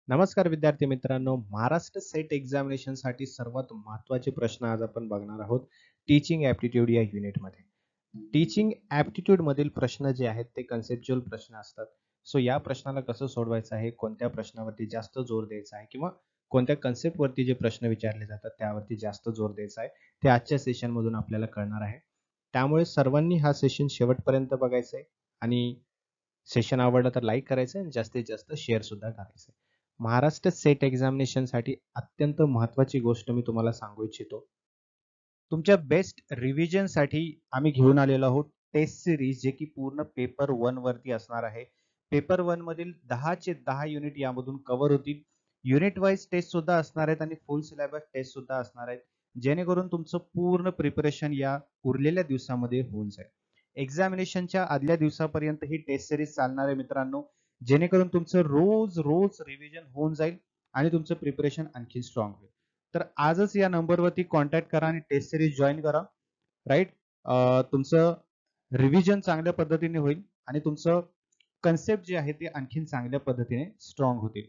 नमस्कार विद्यार्थी मित्रांनो, महाराष्ट्र सेट एक्झामिनेशनसाठी सर्वात महत्त्वाचे प्रश्न आज आपण बघणार आहोत टीचिंग ॲप्टिट्यूड या युनिटमध्ये. टीचिंग ॲप्टिट्यूडमधील प्रश्न जे आहेत ते कन्सेप्च्युअल प्रश्न असतात. सो या प्रश्नाला कसं सोडवायचं आहे, कोणत्या प्रश्नावरती जास्त जोर द्यायचा आहे किंवा कोणत्या कन्सेप्टवरती जे प्रश्न विचारले जातात त्यावरती जास्त जोर द्यायचा आहे, ते आजच्या सेशनमधून आपल्याला कळणार आहे. त्यामुळे सर्वांनी हा सेशन शेवटपर्यंत बघायचा आहे आणि सेशन आवडलं तर लाईक करायचं आणि जास्तीत जास्त शेअर सुद्धा करायचं. महाराष्ट्र सेट एक्झामिनेशनसाठी अत्यंत महत्त्वाची गोष्ट मी तुम्हाला सांगू इच्छितो. तुमच्या बेस्ट रिव्हिजनसाठी आम्ही घेऊन आलेलो आहोत टेस्ट सिरीज, जे की पूर्ण पेपर 1 वरती असणार आहे. पेपर 1 मधील 10चे 10 युनिट यामधून कव्हर होतील. युनिट वाईज टेस्ट सुद्धा असणार आहेत आणि फुल सिलेबस टेस्ट सुद्धा असणार आहेत, जेणेकरून तुमचं पूर्ण प्रिपरेशन या उरलेल्या दिवसामध्ये होऊन जाईल. एक्झामिनेशनच्या आदल्या दिवसापर्यंत ही टेस्ट सिरीज चालणार आहे मित्रांनो, जेणेकरून तुमचं रोज रोज रिव्हिजन होऊन जाईल आणि तुमचं प्रिपरेशन आणखी स्ट्रॉंग होईल. तर आजच या नंबरवरती कॉन्टॅक्ट करा आणि टेस्ट सिरीज जॉईन करा. राईट. तुमचं रिव्हिजन चांगल्या पद्धतीने होईल आणि तुमचं कन्सेप्ट जे आहे ते आणखीन चांगल्या पद्धतीने स्ट्रॉंग होतील.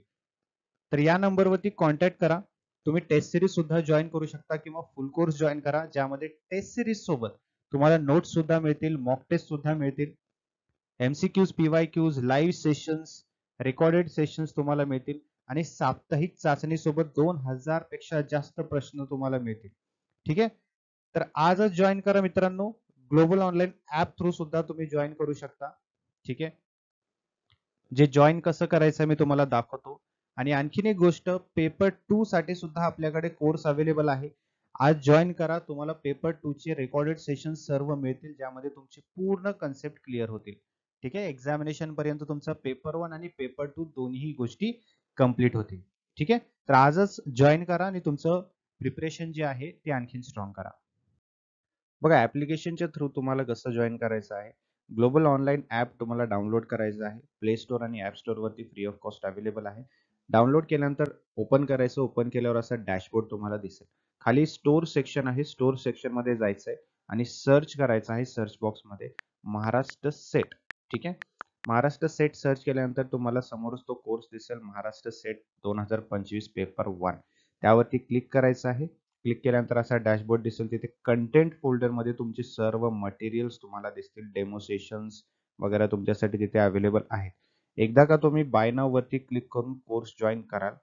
तर या नंबरवरती कॉन्टॅक्ट करा. तुम्ही टेस्ट सिरीज सुद्धा जॉईन करू शकता किंवा फुल कोर्स जॉईन करा, ज्यामध्ये टेस्ट सिरीज सोबत तुम्हाला नोट्स सुद्धा मिळतील, मॉक टेस्ट सुद्धा मिळतील, MCQs, PYQs, live sessions, recorded sessions तुम्हाला मिळतील आणि साप्ताहिक चाचणी सोबत 2000 पेक्षा जास्त प्रश्न तुम्हाला मिळतील. ठीक आहे. तर आजच जॉईन करा मित्रांनो. ग्लोबल ऑनलाईन ऍप थ्रू सुद्धा तुम्ही जॉईन करू शकता. ठीक आहे. जे जॉईन कसं करायचं मी तुम्हाला दाखवतो. आणि आणखीन एक गोष्ट, पेपर 2 साठी सुद्धा आपल्याकडे कोर्स अवेलेबल आहे. आज जॉईन करा. तुम्हाला पेपर 2 चे रेकॉर्डेड सेशन सर्व मिळतील, ज्यामध्ये तुमची पूर्ण कन्सेप्ट क्लिअर होतील. ठीक आहे. एक्झामिनेशन पर्यंत तुमचा पेपर 1 आणि पेपर 2 दोन्ही गोष्टी कंप्लीट होतील. ठीक आहे. तर आजच जॉईन करा आणि तुमचं प्रिपरेशन जे आहे ते आणखीन स्ट्रॉंग करा. बघा, ऍप्लिकेशनच्या थ्रू तुम्हाला कसं जॉईन करायचं आहे. ग्लोबल ऑनलाईन ऍप तुम्हाला डाउनलोड करायचं आहे. प्ले स्टोअर आणि ऍप स्टोअर वरती फ्री ऑफ कॉस्ट अवेलेबल आहे. डाउनलोड केल्यानंतर ओपन करायचं. ओपन केल्यावर असा डॅशबोर्ड तुम्हाला दिसेल. खाली स्टोअर सेक्शन आहे. स्टोअर सेक्शन मध्ये जायचंय आणि सर्च करायचं आहे सर्च बॉक्स मध्ये महाराष्ट्र सेट. ठीक आहे. महाराष्ट्र सेट सर्च केल्यानंतर तुम्हाला समोरच तो कोर्स दिसेल, महाराष्ट्र सेट 2025 पेपर 1. त्यावरती क्लिक करायचं आहे. क्लिक केल्यानंतर असा डॅशबोर्ड दिसेल. तिथे कंटेंट फोल्डर मध्ये तुमचे सर्व मटेरियल्स तुम्हाला दिसतील. डेमो सेशन्स वगैरे तुमच्यासाठी तिथे अवेलेबल आहेत. एकदा का तुम्ही बाय नाव वरती क्लिक करून कोर्स जॉईन कराल,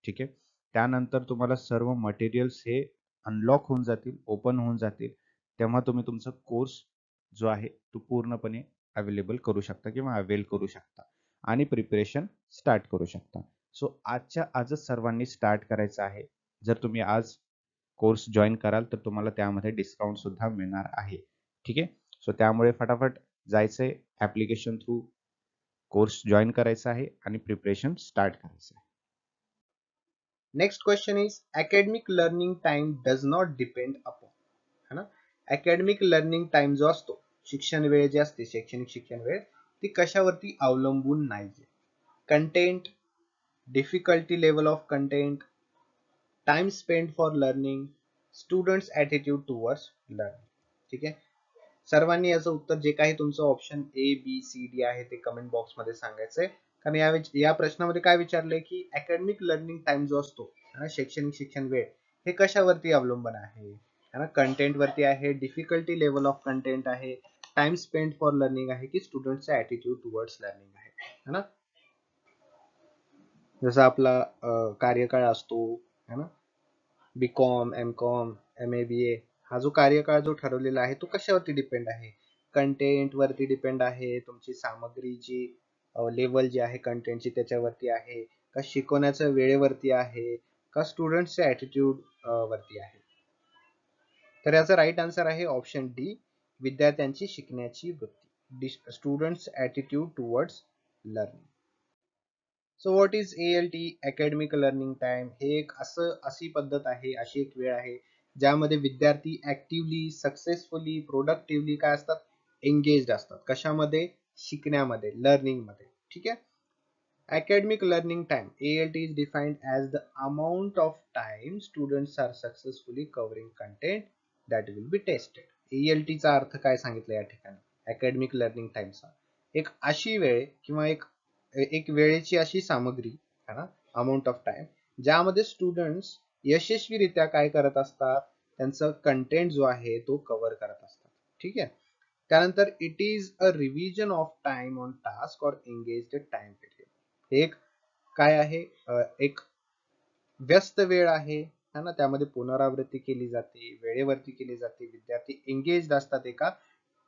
ठीक आहे, त्यानंतर तुम्हाला सर्व मटेरियल्स हे अनलॉक होऊन जातील, ओपन होऊन जातील. तेव्हा तुम्ही तुमचा कोर्स जो आहे तो पूर्णपणे अवेलेबल करू शकता किंवा अवेल करू शकता आणि प्रिपरेशन स्टार्ट करू शकता. सो आजच्या आजच सर्वांनी स्टार्ट करायचं आहे. जर तुम्ही आज कोर्स जॉईन कराल तर तुम्हाला त्यामध्ये डिस्काउंट सुद्धा मिळणार आहे. ठीक आहे. सो त्यामुळे फटाफट जायचंय, ऍप्लिकेशन थ्रू कोर्स जॉईन करायचा आहे आणि प्रिपरेशन स्टार्ट करायचं आहे. Next question is academic learning time does not depend upon, है ना. अकॅडमिक लर्निंग टाइम जो असतो, शिक्षण वेळ जे असते, शैक्षणिक शिक्षण वेळ, ती कशावरती अवलंबून नाही. Content, difficulty level of content, time spend for learning, students attitude towards learning. ठीक आहे. सर्वांनी याचं उत्तर जे काही तुमचं option A B C D आहे ते कमेंट बॉक्स मध्ये सांगायचंय. कारण या प्रश्नामध्ये काय विचारलंय की अकॅडमिक लर्निंग टाइम जो असतो, शैक्षणिक शिक्षण वेळ, हे कशावरती अवलंबून आहे. कंटेंट वरती आहे, डिफिकल्टी लेवल ऑफ कंटेंट आहे, टाइम स्पेंड फॉर लर्निंग आहे, की स्टुडंटचा ॲटिट्यूड टुवर्ड्स लर्निंग आहे. है ना. जसा आपला कार्यकाळ असतो, है ना, बीकॉम, एमकॉम, MA, BA, हा जो कार्यकाळ जो ठरवलेला आहे तो कशावरती डिपेंड आहे. कंटेंट वरती डिपेंड आहे, तुमची सामग्रीची लेवल जी आहे कंटेंटची त्याच्यावरती आहे, का शिकवण्याच्या वेळेवरती आहे, का स्टुडंटच्या ॲटिट्यूड वरती आहे. तर याचा राईट आन्सर आहे ऑप्शन डी, विद्यार्थ्यांची शिकण्याची वृत्ती, students attitude towards learning. So what is ALT, academic learning time. हे एक अशी पद्धत आहे, अशी एक वेळ आहे ज्यामध्ये विद्यार्थी ऍक्टिव्हली, सक्सेसफुली, प्रोडक्टिव्हली काय असतात, एंगेज्ड असतात. कशामध्ये, शिकण्यामध्ये, लर्निंग मध्ये. ठीक आहे. Academic learning time, ALT, is defined as the amount of time students are successfully covering content that will be tested. ALT चा अर्थ काय सांगितलं या ठिकाणी, अकॅडमिक लर्निंग टाइमचा एक अशी वेळ किंवा एक एक वेळेची अशी सामग्री, है ना, अमाऊंट ऑफ टाइम, ज्यामध्ये स्टुडंट्स यशस्वीरित्या काय करत असतात, त्यांचं कंटेंट जो आहे तो कव्हर करत असतात. ठीक आहे. त्यानंतर it is a revision of time on task और एंगेज्ड टाइम पिरियड. एक काय आहे, एक व्यस्त वेळ आहे है ना, त्यामध्ये पुनरावृत्ती केली जाते, वेळेवरती केली जाते, विद्यार्थी एंगेज असतात एका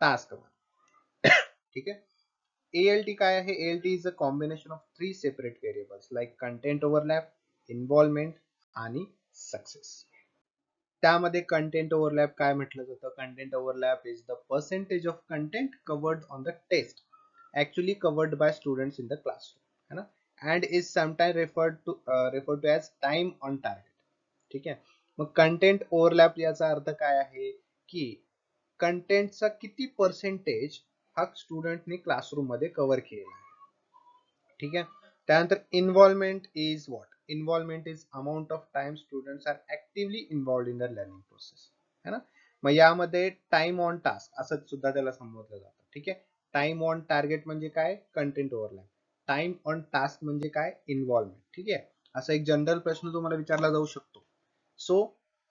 टास्कवर. ठीक आहे. ALT काय आहे? ALT is a combination of 3 separate variables like content overlap, involvement आणि सक्सेस. त्यामध्ये कंटेंट ओव्हरलॅप काय म्हटलं जातं? Content overlap is the percentage of content covered on the test actually covered by students in the classroom है ना, and is sometimes referred to as time on target. ठीक आहे. मग कंटेंट ओव्हरलॅप याचा अर्थ काय आहे की कंटेंटचा किती पर्सेंटेज हा स्टुडंटने क्लासरूम मध्ये कव्हर केलेला आहे. ठीक आहे. त्यानंतर involvement is what? Involvement is amount of time students are actively involved in the learning process है ना. मग यामध्ये टाइम ऑन टास्क असं सुद्धा त्याला संबोधलं जातं. ठीक आहे. टाइम ऑन टार्गेट म्हणजे काय? Content overlap. Time on task म्हणजे काय? इन्व्हॉल्वमेंट. ठीक आहे. असा एक जनरल प्रश्न तुम्हाला विचारला जाऊ शकतो. So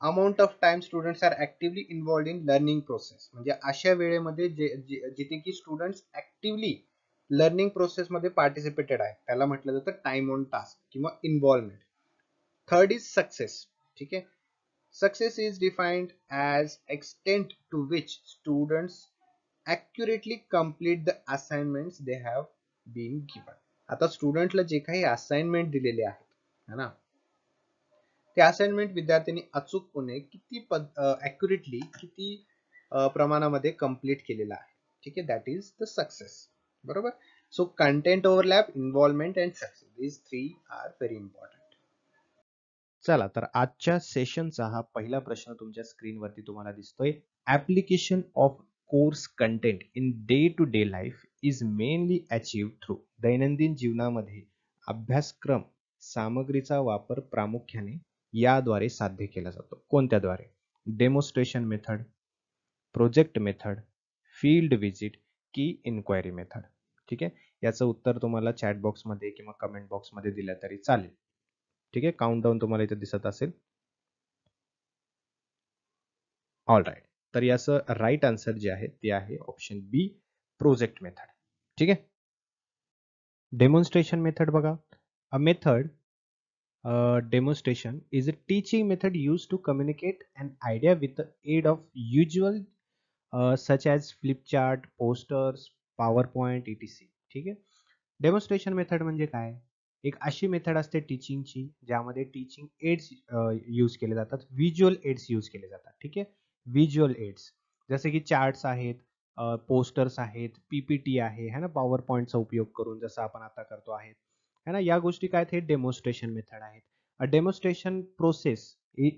amount of time students are actively involved in learning process, म्हणजे अशा वेळेमध्ये जिथे की स्टुडंट्स ऍक्टिव्हली लर्निंग प्रोसेस मध्ये पार्टिसिपेटेड आहे त्याला म्हटलं जातं टाइम ऑन टास्क किंवा इन्व्हॉल्वमेंट. Third is success. ठीक आहे. Success is defined as extent to which students accurately complete the assignments they have been given. आता स्टुडंटला जे काही असाइनमेंट दिलेले आहेत है ना, ते असाइनमेंट विद्यार्थ्यांनी अचूकपणे किती ॲक्युरेटली किती प्रमाणामध्ये कम्प्लीट केलेला आहे. ठीक आहे. That is the success. बरोबर. So content overlap, involvement and success, these 3 are very important. चला तर आजच्या सेशनचा हा पहिला प्रश्न तुमच्या स्क्रीनवरती तुम्हाला दिसतोय. Application of course content in day to day life is mainly achieve through. दैनंदिन जीवनामध्ये अभ्यासक्रम सामग्रीचा वापर प्रामुख्याने याद्वारे साध्य केला जातो. कोणत्याद्वारे? Demonstration method, project method, field visit की इन्क्वायरी मेथड. ठीक आहे. याचं उत्तर तुम्हाला चॅट बॉक्समध्ये किंवा कमेंट बॉक्समध्ये दिलं तरी चालेल. ठीक आहे. काउंटडाऊन तुम्हाला इथे दिसत असेल. All right. तर याचं राईट आन्सर जे आहे ते आहे ऑप्शन बी, प्रोजेक्ट मेथड. ठीक आहे. डेमॉन्स्ट्रेशन मेथड बघा. A method demonstration is a teaching method used to communicate an idea with the aid of usual such as flip chart, posters, PowerPoint, etc. ठीक आहे. Demonstration method म्हणजे काय? एक अशी method असते टीचिंगची ज्यामध्ये टीचिंग एड्स यूज केले जातात, व्हिज्युअल एड्स यूज केले जातात. ठीक आहे. व्हिज्युअल एड्स जसे की चार्ट्स आहेत, पोस्टर्स आहेत, पीपीटी आहे है ना, पॉवर पॉईंटचा उपयोग करून जसं आपण आता करतो आहे है ना, या गोष्टी काय ते डेमॉन्स्ट्रेशन मेथड आहेत. A demonstration process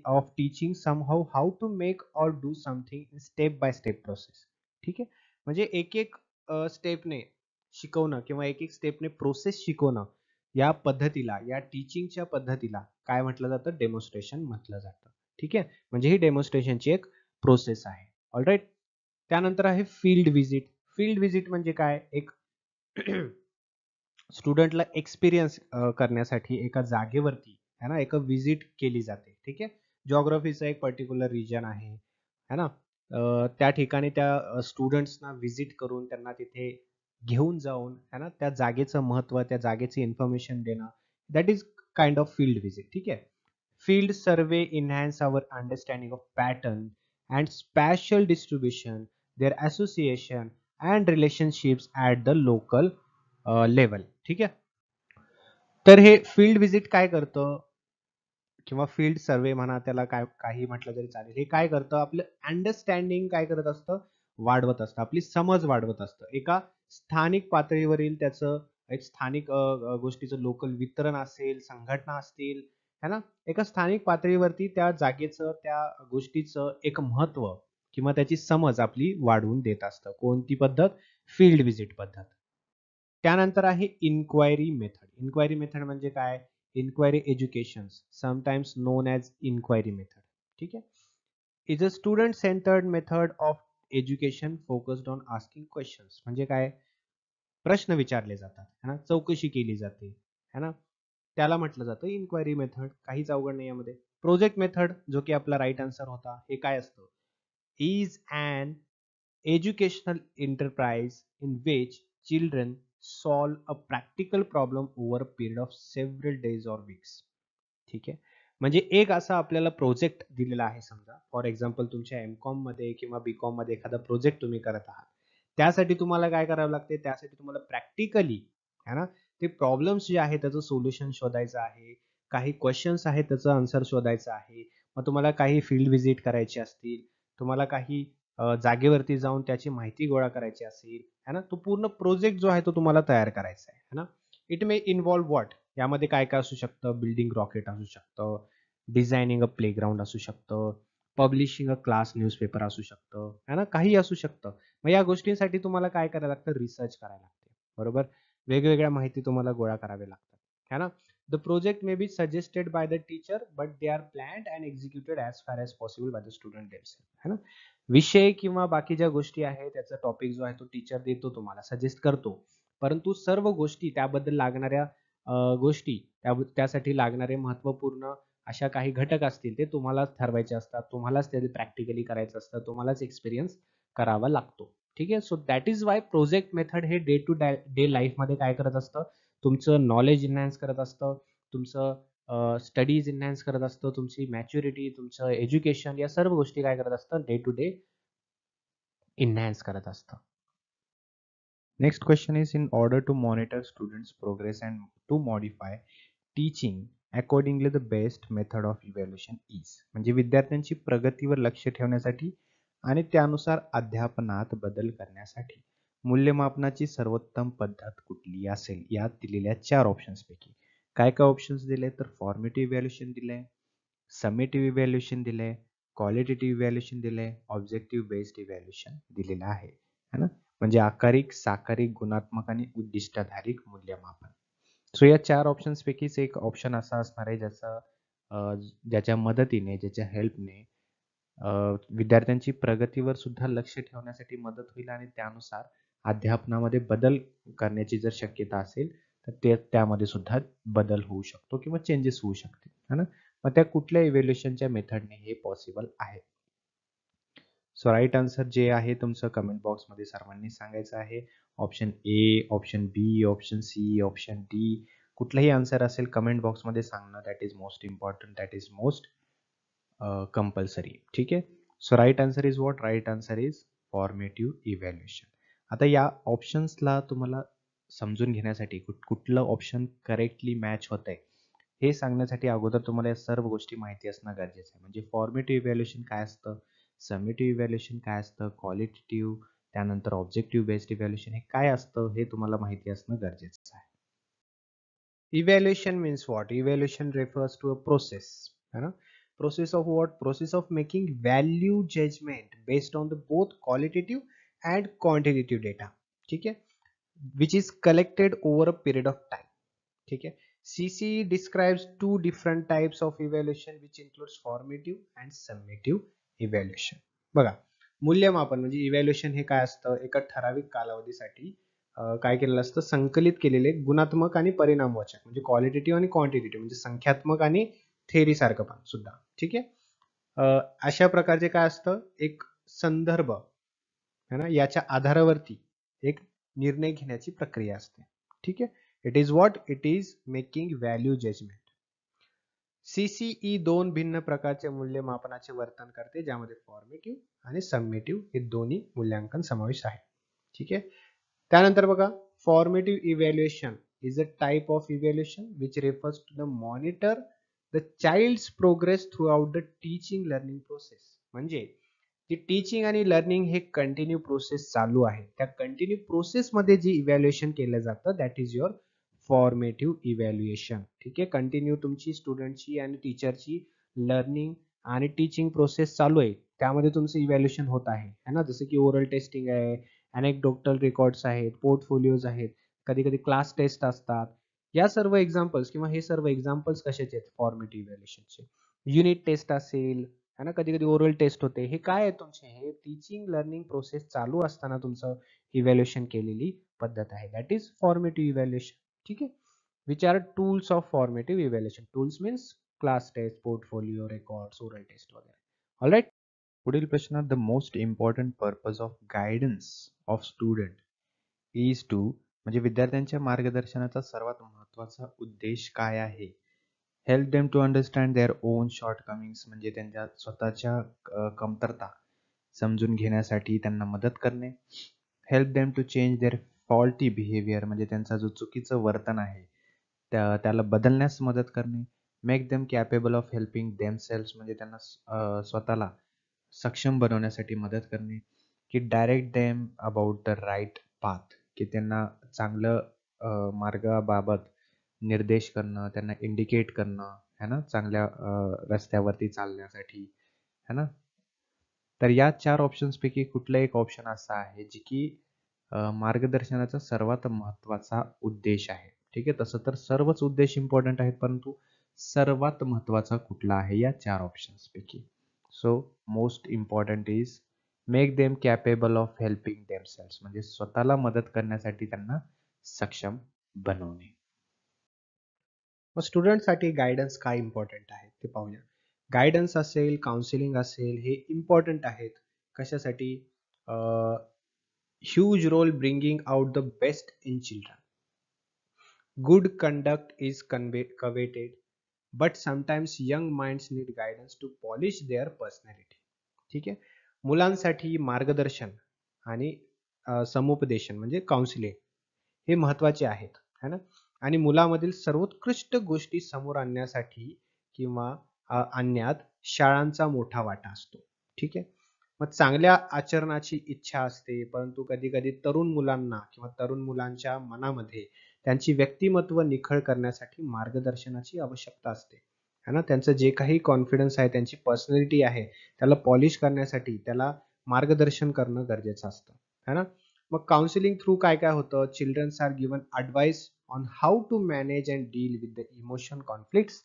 of teaching somehow how to make or do something in step by step process. ठीक आहे. म्हणजे एक एक स्टेपने शिकवणं किंवा एक एक स्टेपने प्रोसेस शिकवणं, या पद्धतीला, या टीचिंगच्या पद्धतीला काय म्हटलं जातं? डेमॉन्स्ट्रेशन म्हटलं जातं. ठीक आहे. म्हणजे ही डेमॉन्स्ट्रेशनची एक प्रोसेस आहे. ऑलराईट. त्यानंतर आहे फील्ड व्हिजिट. फील्ड व्हिजिट म्हणजे काय? एक स्टुडंटला एक्सपिरियन्स करण्यासाठी एका जागेवरती है ना, एक व्हिजिट केली जाते. ठीक आहे. जिओग्राफीचा एक पर्टिक्युलर रिजन आहे है ना, त्या ठिकाणी त्या स्टुडंट्सना व्हिजिट करून त्यांना तिथे घेऊन जाऊन है ना, त्या जागेचं महत्त्व, त्या जागेचे इन्फॉर्मेशन देणं, that is kind of field visit. ठीक आहे. Field survey enhance our understanding of pattern and spatial distribution, their association and relationships at the local level. ठीक आहे. तर हे फील्ड व्हिजिट काय करतं किंवा फील्ड सर्वे म्हणा, त्याला काय काही म्हटलं तरी चालेल. हे काय करतं? आपलं अंडरस्टँडिंग काय करत असतं? वाढवत असतं. आपली समज वाढवत असतं. एका स्थानिक पातळीवरील त्याचं एक स्थानिक गोष्टीचं लोकल वितरण असेल, संघटना असतील है ना, एका स्थानिक पातळीवरती त्या जागेचं, त्या गोष्टीचं एक महत्त्व किंवा त्याची समज आपली वाढवून देत असतं. कोणती पद्धत? फील्ड व्हिजिट पद्धत. त्यानंतर आहे इन्क्वायरी मेथड. इन्क्वायरी मेथड म्हणजे काय? Inquiry education, sometimes known as inquiry method. ठीक आहे. Is a student centred method of education focused on asking questions. म्हणजे काय? प्रश्न विचारले जातात है ना, चौकशी केली जाते है ना, त्याला म्हटलं जातं इन्क्वायरी मेथड. काहीच अवघड नाही यामध्ये. प्रोजेक्ट मेथड जो की आपला राईट आन्सर होता, हे काय असतं? Is an educational enterprise in which children solve a practical problem over a period of several days or weeks. ठीक आहे. म्हणजे एक असा आपल्याला प्रोजेक्ट दिलेला आहे समजा. फॉर एक्झाम्पल तुमच्या एम-कॉम मध्ये किंवा बी-कॉम मध्ये एखादा प्रोजेक्ट तुम्ही करत आहात. त्यासाठी तुम्हाला काय करावं लागते? त्यासाठी तुम्हाला प्रॅक्टिकली है ना, ते प्रॉब्लेम्स जे आहेत त्याचं सोल्युशन शोधायचं आहे. काही क्वेश्चन्स आहेत त्याचं आन्सर शोधायचं आहे. मग तुम्हाला काही फील्ड व्हिजिट करायची असतील, तुम्हाला काही जागेवरती जाऊन त्याची माहिती गोळा करायची असेल, है ना, तो पूर्ण प्रोजेक्ट जो आहे तो तुम्हाला तयार करायचा आहे, है ना. इट मे इन्व्हॉल्व व्हॉट, यामध्ये काय काय असू शकतं? बिल्डिंग रॉकेट असू शकतं, डिझायनिंग अ प्लेग्राऊंड असू शकतं, पब्लिशिंग अ क्लास न्यूजपेपर असू शकतं, है ना, काही असू शकतं. मग या गोष्टींसाठी तुम्हाला काय करायला लागतं? रिसर्च करायला लागते, बरोबर. वेगवेगळ्या माहिती तुम्हाला गोळा करावे लागतात, है ना. The project may be suggested by the teacher but they are planned and executed as far as possible by the student themselves, है ना. विषय किंवा बाकी ज्या गोष्टी आहेत त्याचा टॉपिक जो आहे तो टीचर देतो, तुम्हाला सजेस्ट करतो, परंतु सर्व गोष्टी त्याबद्दल लागणाऱ्या गोष्टी त्यासाठी लागणारे महत्त्वपूर्ण अशा काही घटक असतील ते तुम्हालाच ठरवायचे असतात, तुम्हालाच ते प्रॅक्टिकली करायचं असतं, तुम्हालाच एक्सपिरियन्स करावा लागतो. ठीक आहे. So that is why project method हे डे टू डे लाईफमध्ये काय करत असतं? तुमचं नॉलेज इन्हॅन्स करत असतं, तुमचं स्टडीज इन्हॅन्स करत असतं, तुमची मॅच्युरिटी, तुमचं एज्युकेशन, या सर्व गोष्टी काय करत असतं? डे टू डे इन्हॅन्स करत असतं. Next question is in order to monitor students progress and to modify teaching accordingly the best method of evaluation is. म्हणजे विद्यार्थ्यांची प्रगतीवर लक्ष ठेवण्यासाठी आणि त्यानुसार अध्यापनात बदल करण्यासाठी मूल्यमापनाची सर्वोत्तम पद्धत कुठली असेल? यात दिलेल्या 4 ऑप्शन्स पैकी काय काय ऑप्शन्स दिले? तर फॉर्मेटिव्ह इव्हॅल्युएशन दिले, समेटिव्ह इव्हॅल्युएशन दिले, क्वालिटेटिव्ह इव्हॅल्युएशन दिले, ऑब्जेक्टिव्ह बेस्ड इव्हॅल्युएशन दिलेलं आहे, है ना. म्हणजे आकारिक, साकारिक, गुणात्मक आणि उद्दिष्टाधारित मूल्यमापन. सो या 4 ऑप्शन्स पैकीच एक ऑप्शन असा असणार आहे ज्याच्या मदतीने, ज्याच्या हेल्पने विद्यार्थ्यांची प्रगतीवर सुद्धा लक्ष ठेवण्यासाठी मदत होईल आणि त्यानुसार अध्यापनामध्ये बदल करण्याची जर शक्यता असेल तर त्यामध्ये सुद्धा बदल होऊ शकतो किंवा चेंजेस होऊ शकतील, है ना. मग त्या कुठल्या इव्हॅल्युएशनच्या मेथडने हे पॉसिबल आहे? सो राईट आन्सर जे आहे तुमचं कमेंट बॉक्समध्ये सर्वांनी सांगायचं आहे. Option A, option B, option C, option D, कुठलाही आन्सर असेल कमेंट बॉक्समध्ये सांगणं that is most important, that is most compulsory. ठीक आहे. So right answer is what? Right answer is formative evaluation. आता या ऑप्शन्सला तुम्हाला समजून घेण्यासाठी कुठलं ऑप्शन करेक्टली मॅच होत आहे हे सांगण्यासाठी अगोदर तुम्हाला या सर्व गोष्टी माहिती असणं गरजेचं आहे. म्हणजे फॉर्मेटिव्ह इव्हॅल्युएशन काय असतं, समेटिव्ह इव्हॅल्युएशन काय असतं, क्वालिटेटिव्ह, त्यानंतर ऑब्जेक्टिव्ह बेस्ड इव्हॅल्युएशन हे काय असतं हे तुम्हाला माहिती असणं गरजेचं आहे. Evaluation means what? Evaluation refers to a process, है ना. Process of what? Process of making value judgment based on the both qualitative and quantitative data. ठीक है, which is collected over a period of time. ठीक है. CCE describes two different types of evaluation which includes formative and summative evaluation. बघा, मूल्यमापन म्हणजे evaluation हे काय असतं? एका ठराविक कालावधीसाठी काय केलेलं असतं? संकलित केलेले गुणात्मक आणि परिणामवाचक म्हणजे क्वालिटेटिव्ह आणि क्वांटिटेटिव्ह म्हणजे संख्यात्मक आणि थेअरी सारखं पण सुद्धा. ठीक आहे. अशा प्रकारचे काय असतं? एक संदर्भ है ना, याच्या आधारावरती एक निर्णय घेण्याची प्रक्रिया असते. ठीक आहे. It is what? It is making value judgment. CCE 2 भिन्न प्रकारचे मूल्यमापनाचे वर्तन करते ज्यामध्ये फॉर्मेटिव्ह आणि समेटिव्ह हे दोन्ही मूल्यांकन समावेश आहे. ठीक आहे. त्यानंतर बघा, formative evaluation is a type of evaluation which refers to the monitor the child's progress throughout the teaching learning process. म्हणजे ती टीचिंग आणि लर्निंग हे कंटिन्यू प्रोसेस चालू आहे, त्या कंटिन्यू प्रोसेसमध्ये जे इव्हॅल्युएशन केलं जातं that is your formative evaluation. ठीक आहे. कंटिन्यू तुमची स्टुडंटची आणि टीचरची लर्निंग आणि टीचिंग प्रोसेस चालू आहे, त्यामध्ये तुमचं इव्हॅल्युएशन होत आहे, है ना. जसं की ओरल टेस्टिंग आहे, अनेक्डोटल रेकॉर्ड्स आहेत, पोर्टफोलिओज आहेत, कधी कधी क्लास टेस्ट असतात. या सर्व एक्झाम्पल्स किंवा हे सर्व एक्झाम्पल्स कशाचे आहेत? फॉर्मेटिव्ह इव्हॅल्युएशनचे. युनिट टेस्ट असेल, है ना, कधी कधी ओरल टेस्ट होते, हे काय आहे तुमचे? हे टीचिंग लर्निंग प्रोसेस चालू असताना तुमचं इव्हॅल्युएशन केलेली पद्धत आहे, दॅट इज फॉर्मेटिव्ह इव्हॅल्युएशन. ठीक आहे. which are tools of formative evaluation. Tools means class test, portfolio, records, oral test वगैरे. All right. पुढील प्रश्न, the most important purpose of guidance of student is to, म्हणजे विद्यार्थ्यांच्या मार्गदर्शनाचा सर्वात महत्त्वाचा उद्देश काय आहे? Help them to understand their own shortcomings, म्हणजे त्यांच्या स्वतःच्या कमतरता समजून घेण्यासाठी त्यांना मदत करणे. Help them to change their faulty behaviour, म्हणजे त्यांचा जो चुकीचं वर्तन आहे त्याला बदलण्यास मदत करणे. Make them capable of helping themselves, म्हणजे त्यांना स्वतःला सक्षम बनवण्यासाठी मदत करणे. की direct them about the right path, की त्यांना चांगलं मार्गाबाबत निर्देश करणं, त्यांना इंडिकेट करणं है ना, चांगल्या रस्त्यावरती चालण्यासाठी है ना. तर या 4 ऑप्शन्सपैकी कुठलं एक ऑप्शन असा आहे जे की मार्गदर्शनाचा सर्वात महत्त्वाचा उद्देश आहे. ठीक आहे. तसं तर सर्वच उद्देश इम्पॉर्टंट आहेत, परंतु सर्वात महत्त्वाचा कुठला आहे या 4 ऑप्शन्सपैकी? So most important is make them capable of helping themselves, म्हणजे स्वतःला मदत करण्यासाठी त्यांना सक्षम बनवणे. मग स्टुडंटसाठी गायडन्स काय इम्पॉर्टंट आहे ते पाहूया. गायडन्स असेल, काउन्सिलिंग असेल, हे इम्पॉर्टंट आहेत. कशासाठी? Huge role bringing out the best in children. Good conduct is coveted, but sometimes young minds need guidance to polish their personality. ठीक आहे. मुलांसाठी मार्गदर्शन आणि समुपदेशन म्हणजे काउन्सिलिंग हे महत्वाचे आहेत, है ना. आणि मुलामधील सर्वोत्कृष्ट गोष्टी समोर आणण्यासाठी किंवा आणण्यात शाळांचा मोठा वाटा असतो. ठीक आहे. मग चांगल्या आचरणाची इच्छा असते, परंतु कधी कधी तरुण मुलांना किंवा तरुण मुलांच्या मनामध्ये त्यांची व्यक्तिमत्व निखळ करण्यासाठी मार्गदर्शनाची आवश्यकता असते, है ना. त्यांचं जे काही कॉन्फिडन्स आहे, त्यांची पर्सनॅलिटी आहे, त्याला पॉलिश करण्यासाठी त्याला मार्गदर्शन करणं गरजेचं असतं, है ना. मग काउन्सिलिंग थ्रू काय काय होतं? Childrens are given advice on how to manage and deal with the emotion conflicts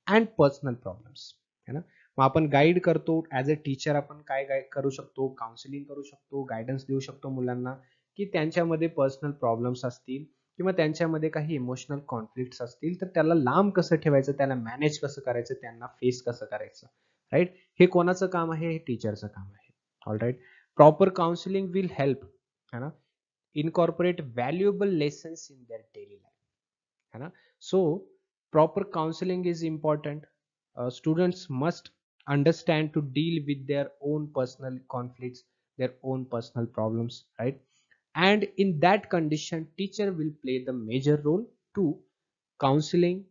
and personal problems, है ना. मग आपण गाईड करतो ॲज अ टीचर. आपण काय काय करू शकतो? काउन्सिलिंग करू शकतो, गायडन्स देऊ शकतो मुलांना, की त्यांच्यामध्ये पर्सनल प्रॉब्लेम्स असतील किंवा त्यांच्यामध्ये काही इमोशनल कॉन्फ्लिक्ट्स असतील, तर त्याला लांब कसं ठेवायचं, त्याला मॅनेज कसं करायचं, त्यांना फेस कसं करायचं, राईट. हे कोणाचं काम आहे? हे टीचरचं काम आहे. All right. Proper counselling will help, है ना, incorporate valuable lessons in their daily life, है ना. So proper counseling is important. Students must understand to deal with their own personal conflicts, their own personal problems, right. And in that condition, teacher will play the major role to counseling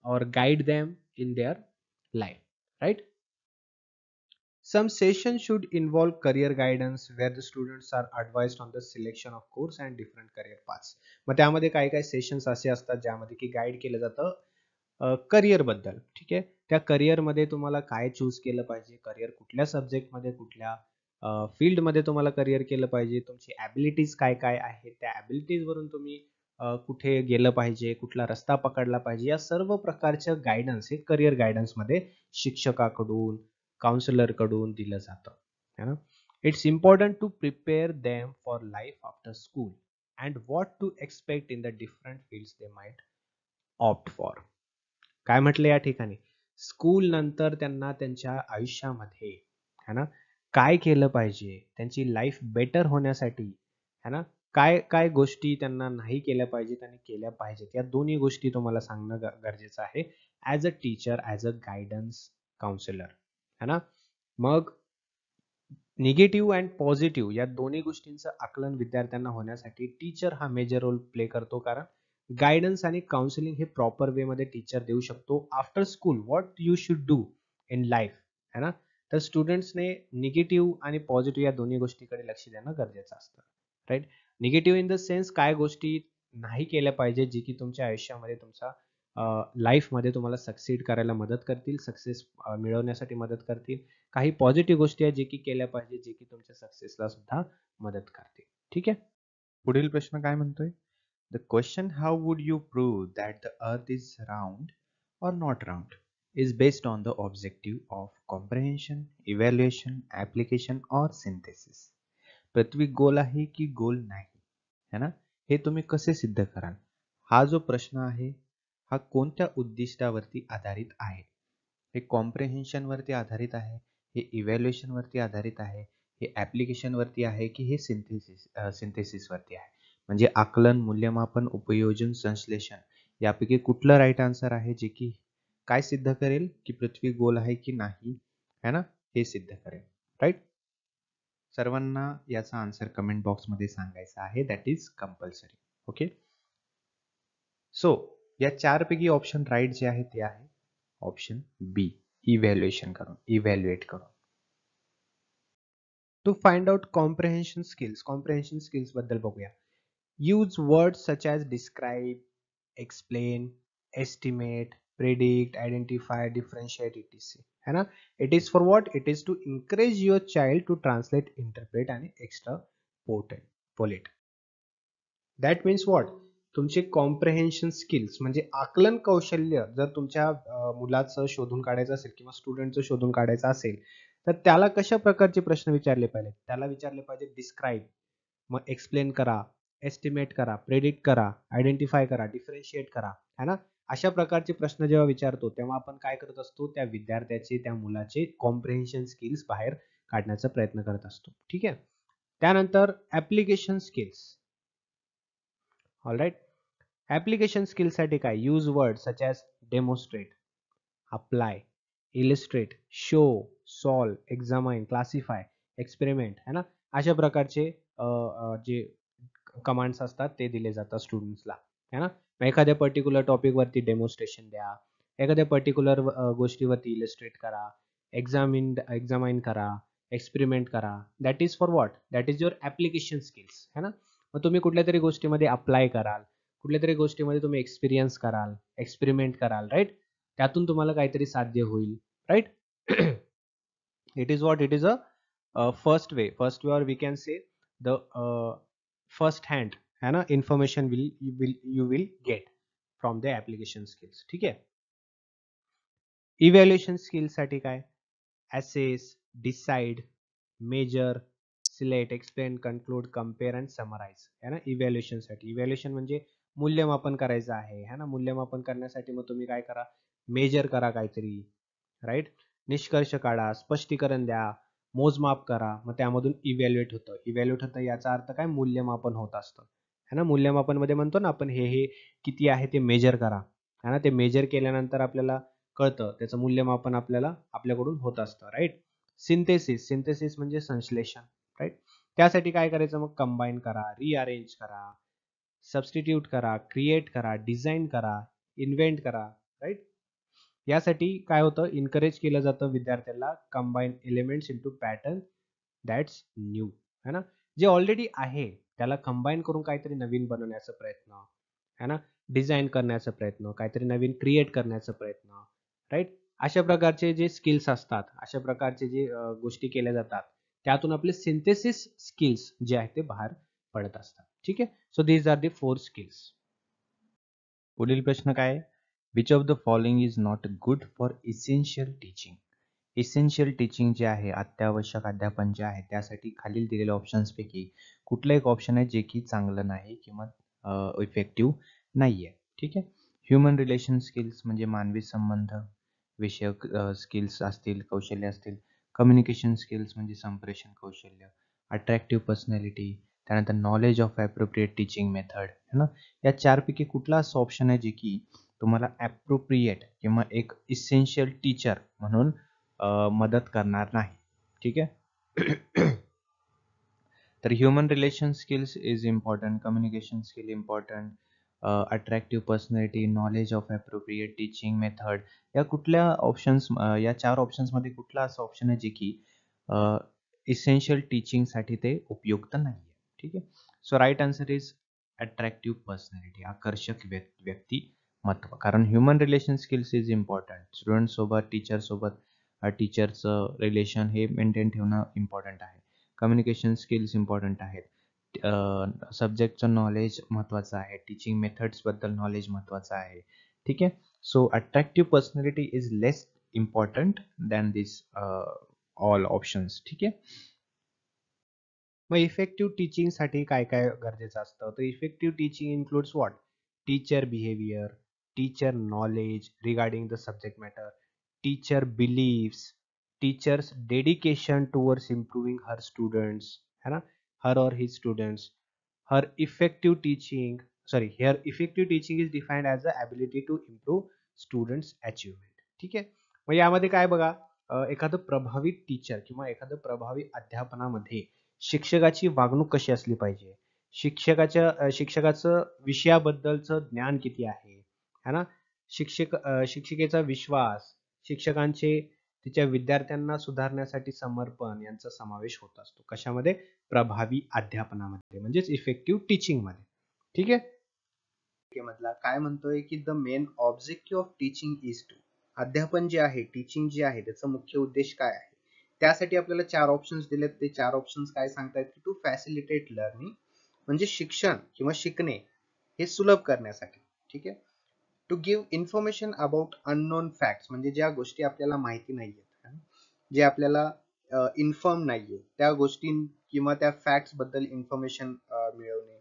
or guide them in their life, right. Some sessions should involve career guidance where the students are advised on the selection of course and different career paths. मग त्यामध्ये काही काही sessions असे असतात ज्यामध्ये की guide केलं जातं करिअर बद्दल. ठीक आहे. त्या करिअर मध्ये तुम्हाला काय चूज केलं पाहिजे, करिअर कुठल्या सब्जेक्ट मध्ये, कुठल्या फील्ड मध्ये तुम्हाला करिअर केलं पाहिजे, तुमची ॲबिलिटीज काय काय आहेत, त्या ॲबिलिटीज वरून तुम्ही कुठे गेलं पाहिजे, कुठला रस्ता पकडला पाहिजे, या सर्व प्रकारच्या गायडन्स हे करिअर गायडन्स मध्ये शिक्षकाकडून, काउन्सिलर कडून दिलं जातं, है ना. It's important to prepare them for life after school and what to expect in the different fields they might opt for. काय म्हटलं या ठिकाणी? स्कूल नंतर त्यांना त्यांच्या आयुष्यामध्ये, है ना, काय केलं पाहिजे, त्यांची लाईफ बेटर होण्यासाठी, है ना, काय काय गोष्टी त्यांना नाही केल्या पाहिजेत आणि केल्या पाहिजेत, या दोन्ही गोष्टी तुम्हाला सांगणं गरजेचं आहे as a teacher, as a guidance counsellor, है ना. मग निगेटिव्ह अँड पॉझिटिव्ह या दोन्ही गोष्टींचं आकलन विद्यार्थ्यांना होण्यासाठी टीचर हा मेजर रोल प्ले करतो. कारण गायडन्स आणि काउन्सिलिंग हे प्रॉपर वे मध्ये टीचर देऊ शकतो. After school what you should do in life, है ना. तर स्टुडंट्सने निगेटिव्ह आणि पॉझिटिव्ह या दोन्ही गोष्टीकडे लक्ष देणं गरजेचं असतं, right. Negative in the sense काय गोष्टी नाही केल्या पाहिजे जे की तुमच्या आयुष्यामध्ये तुमचा लाईफमध्ये तुम्हाला सक्सीड करायला मदत करतील, सक्सेस मिळवण्यासाठी मदत करतील. काही पॉझिटिव्ह गोष्टी आहेत जे की केल्या पाहिजे, जे की तुमच्या सक्सेसला सुद्धा मदत करतील. ठीक आहे. पुढील प्रश्न काय म्हणतोय? The question how would you prove that the earth is round or not round is based on the objective of comprehension, evaluation, application or synthesis. पृथ्वी गोल आहे की गोल नाही, है ना, हे तुम्ही कसे सिद्ध कराल? हा जो प्रश्न आहे हा कोणत्या उद्दिष्टावरती आधारित आहे? हे कॉम्प्रिहेन्शन वरती आधारित आहे, हे इव्हॅल्युएशन वरती आधारित आहे, हे ऍप्लिकेशन वरती आहे की हे सिंथेसिस वरती आहे. म्हणजे आकलन, मूल्यमापन, उपयोजन, संश्लेषण यापैकी कुठलं राईट आन्सर आहे जे की काय सिद्ध करेल की पृथ्वी गोल आहे की नाही, है ना, हे सिद्ध करेल. राईट. सर्वांना याचा आन्सर कमेंट बॉक्समध्ये सांगायचा आहे. That is compulsory. Okay. So या चारपैकी ऑप्शन राईट जे आहे ते आहे ऑप्शन बी, इव्हॅल्युएशन करून, इव्हॅल्युएट करून. To find out comprehension skills बद्दल बघूया. Use words such as describe, explain, estimate, predict, identify, differentiate etc. है ना. It is for what? It is to encourage your child to translate, interpret आणि extrapolate. That means what? तुमचे comprehension skills म्हणजे आकलन कौशल्य जर तुमच्या मुलाचं शोधून काढायचं असेल किंवा स्टुडंटचं शोधून काढायचं असेल, तर त्याला कशा प्रकारचे प्रश्न विचारले पाहिजेत? त्याला विचारले पाहिजे डिस्क्राईब, मग एक्सप्लेन करा, एस्टिमेट करा, प्रेडिक्ट करा, आयडेंटिफाय करा, डिफरेंशिएट करा, है ना. अशा प्रकारचे प्रश्न जेव्हा विचारतो तेव्हा आपण काय करत असतो? त्या विद्यार्थ्याचे, त्या मुलाचे कॉम्प्रिहेन्शन स्किल्स बाहेर काढण्याचा प्रयत्न करत असतो. ठीक आहे. त्यानंतर application skills. Alright. Application skills साठी काय? Use word such as demonstrate, apply, illustrate, show, solve, examine, classify, experiment, है ना. अशा प्रकारचे जे कमांड्स असतात ते दिले जातात स्टुडंट्सला, है ना. एखाद्या पर्टिक्युलर टॉपिक वरती डेमोन्स्ट्रेशन द्या, एखाद्या पर्टिक्युलर गोष्टीवरती इलिस्ट्रेट करा, एक्झामाइन करा, एक्सपेरिमेंट करा. That is for what? That is your application skills, है ना. मग तुम्ही कुठल्या तरी गोष्टीमध्ये अप्लाय कराल, कुठल्या तरी गोष्टीमध्ये तुम्ही एक्सपिरियन्स कराल, एक्सपेरिमेंट कराल, राईट. त्यातून तुम्हाला काहीतरी साध्य होईल, right. It is what? It is a first way or we can say the first hand, है ना, information you will get from the application skills. ठीक आहे. इव्हॅल्युएशन स्किल्स साठी काय? assess, decide, measure, select, explain, conclude, compare and summarize, है ना. Evaluation साठी, evaluation म्हणजे मूल्यमापन करायचं आहे, है ना. मूल्यमापन करण्यासाठी मग तुम्ही काय करा? मेजर करा काहीतरी, राईट. निष्कर्ष काढा, स्पष्टीकरण द्या, मोजमाप करा, मग त्यामधून इव्हॅल्युएट होतं. इव्हॅल्युएट होतं याचा अर्थ काय? मूल्यमापन होत असतं, है ना. मूल्यमापन मध्ये म्हणतो ना आपण हे किती आहे ते मेजर करा, है ना. ते मेजर केल्यानंतर आपल्याला कळतं, त्याचं मूल्यमापन आपल्याला आपल्याकडून होत असतं, राईट. सिंथेसिस म्हणजे संश्लेषण, राईट. त्यासाठी काय करायचं? मग कंबाईन करा, रिअरेंज करा, सबस्टिट्यूट करा, क्रिएट करा, डिझाईन करा, इन्व्हेंट करा, राईट. यासाठी काय होतं? इनकरेज केलं जातं विद्यार्थ्याला combine elements into pattern that's new, है ना. जे ऑलरेडी आहे त्याला कंबाईन करून काहीतरी नवीन बनवण्याचा प्रयत्न, है ना. डिझाईन करण्याचा प्रयत्न, काहीतरी नवीन क्रिएट करण्याचा प्रयत्न, राईट. अशा प्रकारचे जे स्किल्स असतात, अशा प्रकारचे जे गोष्टी केल्या जातात, त्यातून आपले सिंथेसिस स्किल्स जे आहेत ते बाहेर पडत असतात. ठीक आहे. So these are the 4 skills. पुढील प्रश्न काय आहे? Which of the following is not good for essential teaching. Essential teaching जे आहे, अत्यावश्यक अध्यापन जे आहे, त्यासाठी खालील दिलेल्या ऑप्शन्स पैकी कुठलं एक ऑप्शन आहे जे की चांगलं नाही किंवा इफेक्टिव्ह नाहीये. ठीक आहे. ह्युमन रिलेशन स्किल्स म्हणजे मानवी संबंध विषयक स्किल्स असतील, कौशल्य असतील. कम्युनिकेशन स्किल्स म्हणजे संप्रेषण कौशल्य. अट्रॅक्टिव्ह पर्सनॅलिटी, त्यानंतर knowledge of appropriate teaching method, है ना. या चारपैकी कुठला असं ऑप्शन आहे जे की तुम्हाला ॲप्रोप्रिएट किंवा एक इसेन्शियल टीचर म्हणून मदत करणार नाही. ठीक आहे. तर human relation skills is important, communication skill important, attractive personality, knowledge of appropriate teaching method. या कुठल्या ऑप्शन्स, या 4 ऑप्शन्समध्ये कुठला असा ऑप्शन आहे जे की इसेन्शियल टीचिंगसाठी ते उपयुक्त नाही आहे. ठीक आहे. So right answer is attractive personality, आकर्षक व्यक्तिमत्व. कारण human relation skills is important. Student सोबत, टीचर सोबत, टीचरचं रिलेशन हे मेंटेन ठेवणं इम्पॉर्टंट आहे. कम्युनिकेशन स्किल्स इम्पॉर्टंट आहेत. सब्जेक्टचं नॉलेज महत्त्वाचं आहे. टीचिंग मेथड्सबद्दल नॉलेज महत्त्वाचं आहे. ठीक आहे. So attractive personality is less important than this all options. ठीक आहे. मग इफेक्टिव्ह टीचिंग साठी काय काय गरजेचं असतं? तर effective teaching includes what? Teacher behaviour, teacher knowledge regarding the subject matter, teacher beliefs, teacher's dedication towards improving her students, है ना, her or his students, her effective teaching, sorry, here effective teaching is defined as the ability to improve students achievement. ठीक आहे. मग यामध्ये काय बघा, एखादं प्रभावी टीचर किंवा एखादं प्रभावी अध्यापनामध्ये शिक्षकाची वागणूक कशी असली पाहिजे, शिक्षकाचं विषयाबद्दलचं ज्ञान किती आहे, है ना, शिक्षिकेचा विश्वास, शिक्षकांचे तिच्या विद्यार्थ्यांना सुधारण्यासाठी समर्पण यांचा समावेश होत असतो. कशामध्ये? प्रभावी अध्यापनामध्ये, म्हणजेच इफेक्टिव्ह टीचिंग मध्ये. ठीक आहे. मधला काय म्हणतोय की the main objective of teaching is to, अध्यापन जे आहे, टीचिंग जे आहे, त्याचा मुख्य उद्देश काय आहे. त्यासाठी आपल्याला 4 ऑप्शन्स दिलेत. ते 4 ऑप्शन्स काय सांगतायत की टू फॅसिलिटेट लर्निंग, म्हणजे शिक्षण किंवा शिकणे हे सुलभ करण्यासाठी. ठीक आहे. To give information about unknown facts, म्हणजे ज्या गोष्टी आपल्याला माहिती नाहीयेत, जे आपल्याला इन्फॉर्म नाहीये, त्या गोष्टी किंवा त्या फॅक्ट्स बद्दल इन्फॉर्मेशन मिळवणे.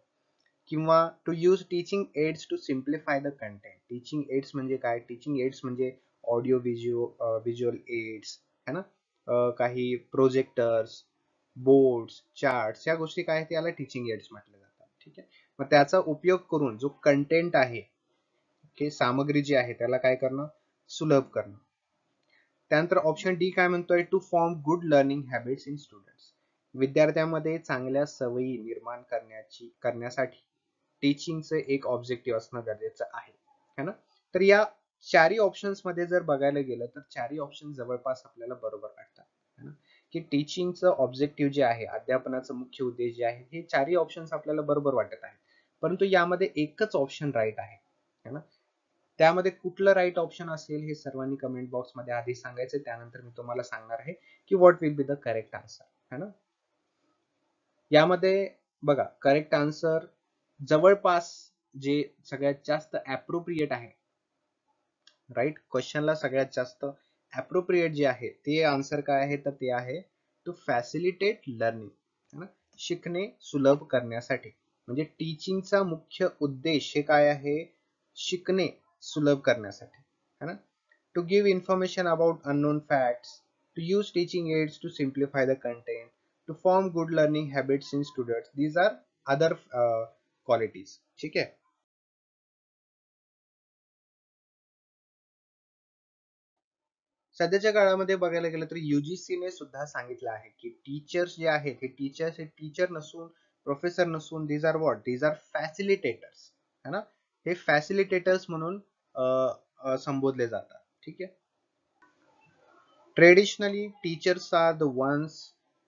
किंवा to use teaching aids to simplify the content. Teaching aids म्हणजे काय? टीचिंग एड्स म्हणजे ऑडिओ व्हिज्युअल एड्स, है ना, काही प्रोजेक्टर्स, बोर्ड्स, चार्ट्स, या गोष्टी काय आहेत, याला टीचिंग एड्स म्हटलं जातात. ठीक आहे. मग त्याचा उपयोग करून जो कंटेंट आहे, सामग्री जी आहे, त्याला काय करणं? सुलभ करणं. त्यानंतर ऑप्शन डी काय म्हणतोय? To form good learning habits in students, विद्यार्थ्यांमध्ये चांगल्या सवयी निर्माण करण्यासाठी टीचिंगचं एक ऑब्जेक्टिव्ह असणं गरजेचं आहे, है ना. तर या 4ही ऑप्शन्स मध्ये जर बघायला गेलं तर 4ही ऑप्शन जवळपास आपल्याला बरोबर वाटतात, है ना, की टीचिंगचं ऑब्जेक्टिव्ह जे आहे, अध्यापनाचं मुख्य उद्देश जे आहे, हे 4ही ऑप्शन्स आपल्याला बरोबर वाटत आहेत. परंतु यामध्ये एकच ऑप्शन राईट आहे, है ना. त्यामध्ये कुठलं राईट ऑप्शन असेल हे सर्वांनी कमेंट बॉक्स मध्ये आधी सांगायचं, त्यानंतर मी तुम्हाला सांगणार आहे की what will be the correct answer, है ना. यामध्ये बघा, करेक्ट आन्सर जवळपास जे सगळ्यात जास्त ऍप्रोप्रिएट आहे, राईट, क्वेश्चनला सगळ्यात जास्त ऍप्रोप्रिएट जे आहे ते आन्सर काय आहे, तर ते आहे टू फॅसिलिटेट लर्निंग, है ना, शिकणे सुलभ करण्यासाठी. म्हणजे टीचिंगचा मुख्य उद्देश हे काय आहे? शिकणे सुलभ करण्यासाठी, है ना. To give information about unknown facts, to use teaching aids to simplify the content, to form good learning habits in students, these are other qualities. ठीक आहे. सध्याच्या काळामध्ये बघायला गेलं तर युजीसीने सुद्धा सांगितलं आहे की टीचर्स जे आहेत, हे टीचर्स हे टीचर नसून, प्रोफेसर नसून, these are what? These are facilitators, है ना. हे फॅसिलिटेटर्स म्हणून संबोधले जातात. ठीक आहे. Traditionally teachers are the ones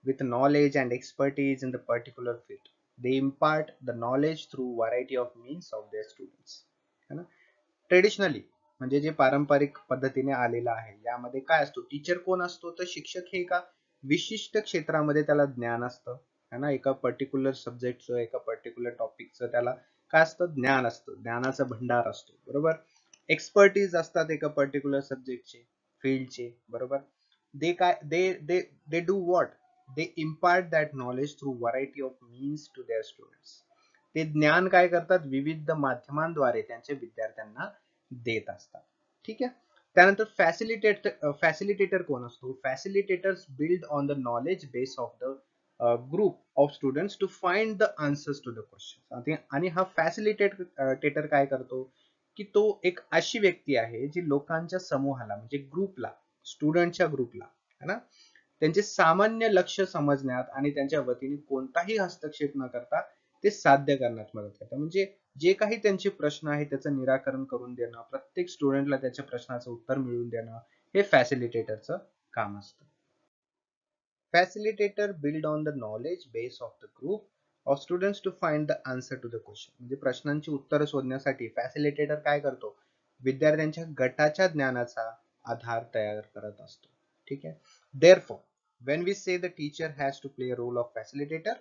with knowledge and expertise in the particular field. They impart the knowledge through variety of means of their students, है ना. ट्रेडिशनली म्हणजे जे पारंपरिक पद्धतीने आलेलं आहे, यामध्ये काय असतो? टीचर कोण असतो? तर शिक्षक हे एका विशिष्ट क्षेत्रामध्ये त्याला ज्ञान असतं, है ना, एका पर्टिक्युलर सब्जेक्टचं, एका पर्टिक्युलर टॉपिकचं त्याला काय असतं? ज्ञान असतं, ज्ञानाचा भंडार असतो, बरोबर. एक्सपर्टीज असतात एका पर्टिक्युलर सब्जेक्टचे, फील्डचे, बरोबर. they do what? They impart that knowledge through variety of means to their students. ते ज्ञान काय करतात? विविध माध्यमांद्वारे त्यांच्या विद्यार्थ्यांना देत असतात. ठीक आहे. त्यानंतर फॅसिलिटेटर कोण असतो? Facilitators build on the knowledge base of the group of students to find the answers to the question. आणि हा फॅसिलिटेटर काय करतो? की तो एक अशी व्यक्ती आहे जी लोकांच्या समूहाला, म्हणजे ग्रुपला, स्टुडंटच्या ग्रुपला, है ना, त्यांचे सामान्य लक्ष समजण्यात आणि त्यांच्या वतीने कोणताही हस्तक्षेप न करता ते साध्य करण्यात मदत करतात. म्हणजे जे काही त्यांचे प्रश्न आहे त्याचं निराकरण करून देणं, प्रत्येक स्टुडंटला त्याच्या प्रश्नाचं उत्तर मिळवून देणं, हे फॅसिलिटेटरचं काम असतं. Facilitator build on the knowledge base of the group of students to find the answer to the question. म्हणजे प्रश्नांची उत्तरं शोधण्यासाठी फॅसिलिटेटर काय करतो? विद्यार्थ्यांच्या गटाच्या ज्ञानाचा आधार तयार करत असतो. ठीक आहे. Therefore, when we say the teacher has to play a role of facilitator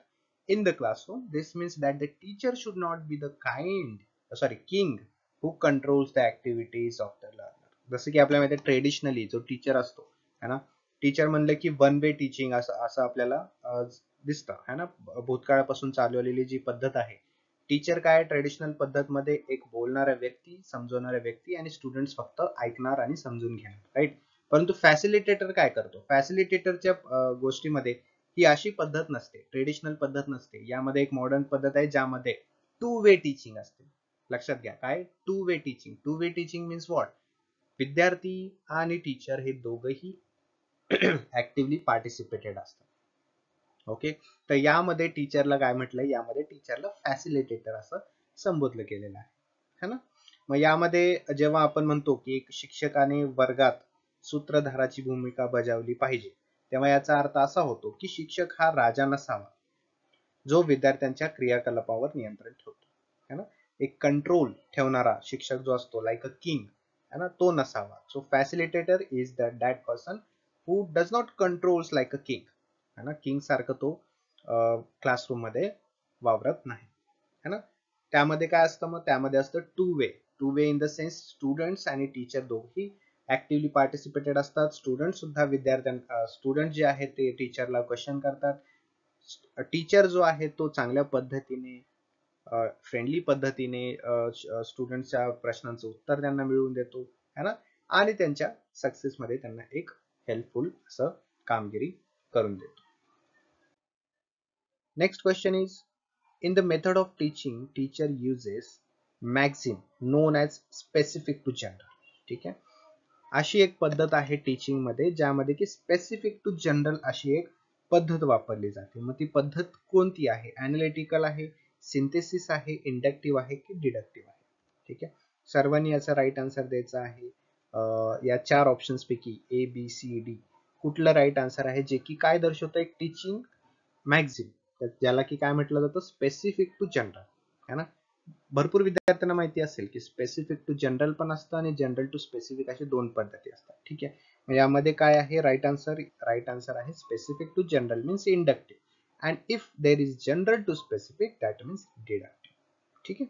in the classroom, this means that the teacher should not be the king who controls the activities of the learner. जसं की आपल्या माहिती traditionally जो teacher असतो, है ना, teacher म्हणलं की वन वे टीचिंग असं आपल्याला दिसतं, है ना. भूतकाळापासून चालू आलेली जी पद्धत आहे टीचर काय ट्रेडिशनल पद्धत मध्ये एक बोलणारा व्यक्ती, समजवणारा व्यक्ती आणि स्टुडंट्स फक्त ऐकणार आणि समजून घेणार, राईट. परंतु फॅसिलिटेटर काय करतो? फॅसिलिटेटरच्या गोष्टीमध्ये ही अशी पद्धत नसते, ट्रेडिशनल पद्धत नसते. यामध्ये एक मॉडर्न पद्धत आहे ज्यामध्ये टू वे टीचिंग असते. लक्षात घ्या, काय two way teaching? Two way teaching means what? विद्यार्थी आणि टीचर हे दोघही ऍक्टिव्हली पार्टिसिपेटेड असतात. ओके, तर यामध्ये टीचरला काय म्हटलंय? यामध्ये टीचरला फॅसिलिटेटर असं संबोधलं गेलेलं आहे, है ना. मग यामध्ये जेव्हा आपण म्हणतो की एक शिक्षकाने वर्गात सूत्रधाराची भूमिका बजावली पाहिजे, तेव्हा याचा अर्थ असा होतो की शिक्षक हा राजा नसावा जो विद्यार्थ्यांच्या क्रियाकलापावर नियंत्रण ठेवतो, है ना. एक कंट्रोल ठेवणारा शिक्षक जो असतो, लाईक अ किंग, है ना, तो नसावा. So facilitator is that person who does not controls like a king, है ना. किंग सारखं तो क्लासरूम मध्ये वावरत नाही, है ना. त्यामध्ये काय असतं? मग त्यामध्ये असतं two way. Two way in the sense students आणि टीचर दोघी ऍक्टिव्हली पार्टिसिपेटेड असतात. स्टुडंट सुद्धा स्टुडंट जे आहेत ते टीचरला क्वेश्चन करतात. टीचर जो आहे तो चांगल्या पद्धतीने, फ्रेंडली पद्धतीने स्टुडंटच्या प्रश्नांचं उत्तर त्यांना मिळवून देतो, है ना, आणि त्यांच्या सक्सेस मध्ये त्यांना एक हेल्पफुल असं कामगिरी करून देतो. Next question is, in the method of teaching, teacher uses maxim known as specific to gender. ठीक आहे, अशी एक पद्धत आहे टीचिंग मध्ये ज्यामध्ये की स्पेसिफिक टू जनरल अशी एक पद्धत वापरली जाते. मग ती पद्धत कोणती आहे? अनालिटिकल आहे, सिंथेसिस आहे, इंडक्टिव्ह आहे की डिडक्टिव्ह आहे? ठीक आहे, सर्वांनी याचा राईट आन्सर द्यायचा आहे. या 4 ऑप्शन्स पैकी ए बी सी डी कुठलं राईट आन्सर आहे जे की काय दर्शवतं? एक टीचिंग मॅक्झिम, ज्याला की काय म्हटलं जातं? स्पेसिफिक टू जनरल, है ना. भरपूर विद्यार्थ्यांना माहिती असेल की स्पेसिफिक टू जनरल पण असतं आणि जनरल टू स्पेसिफिक अशी 2 पद्धती असतात. ठीक आहे, यामध्ये काय आहे राईट आन्सर? राईट आन्सर आहे specific to general means inductive, and if there is general to specific that means deductive. ठीक आहे.